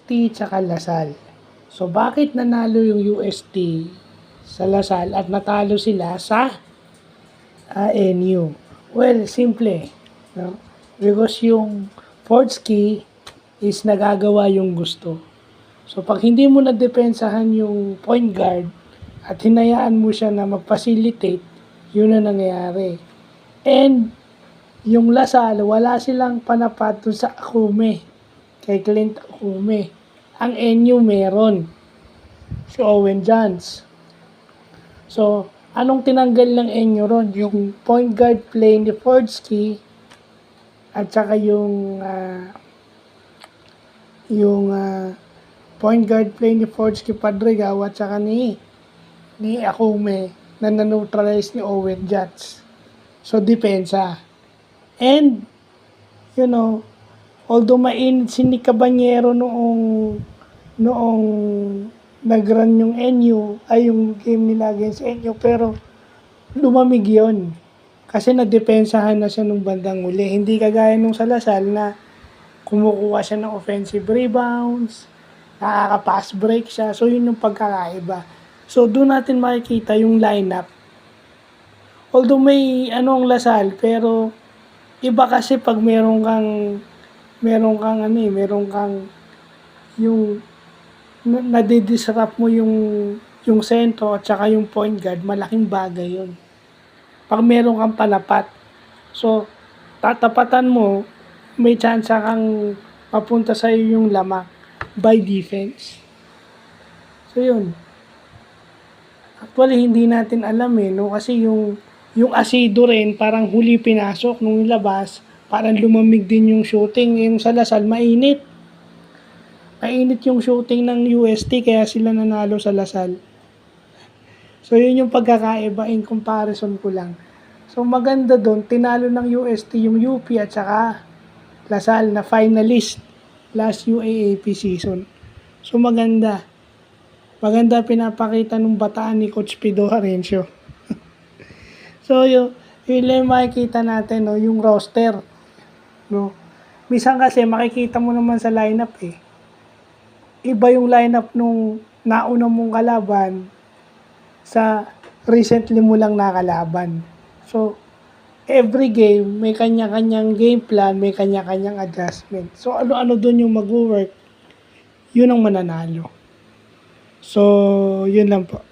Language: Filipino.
UST tsaka Lasal. So bakit nanalo yung UST sa Lasal at natalo sila sa NU? Well, simple. No? Because yung Portsky is nagagawa yung gusto. So pag hindi mo na-depensahan yung point guard at hinayaan mo siya na mag-facilitate, yun na nangyayari. And yung Lasal, wala silang panapat dun sa Akume, kay Clint Akume. Ang NU meron, si Owen Johns. So, anong tinanggal ng NU ron? Yung point guard play ni Portsky at saka yung point guard play ni Portsky Padrigaw at saka ni Akume na naneutralize ni Owen Johns. So, depensa. And, although mainit si Nick Cabanyero noong nag-run yung NU, ay yung game nila against NU, pero lumamig yon kasi nadepensahan na siya nung bandang uli. Hindi kagaya nung sa Lasal na kumukuha siya ng offensive rebounds, nakaka-pass break siya. So, yun yung pagkakaiba. So, doon natin makikita yung lineup. Although may ang Lasal, pero iba kasi pag meron kang yung nadidisrupt mo yung sentro at saka yung point guard, malaking bagay yun. Pag meron kang palapat, so tatapatan mo, may chance kang papunta sa yung lamak by defense. So yun. Actually hindi natin alam no, kasi yung Asido rin parang huli pinasok nung labas, parang lumamig din yung shooting. Yung sa Lasal mainit yung shooting ng UST, kaya sila nanalo sa Lasal. So yun yung pagkakaiba in comparison ko lang. So maganda doon, tinalo ng UST yung UP at saka Lasal na finalist last UAAP season. So maganda pinapakita ng Bataan ni Coach Pido Harencio. So yun lang makikita natin, no, yung roster, no. Minsan kasi makikita mo naman sa lineup iba yung lineup nung nauna mong kalaban sa recently mo lang nakalaban. So, every game, may kanya-kanyang game plan, may kanya-kanyang adjustment. So, ano-ano dun yung mag-work, yun ang mananalo. So, yun lang po.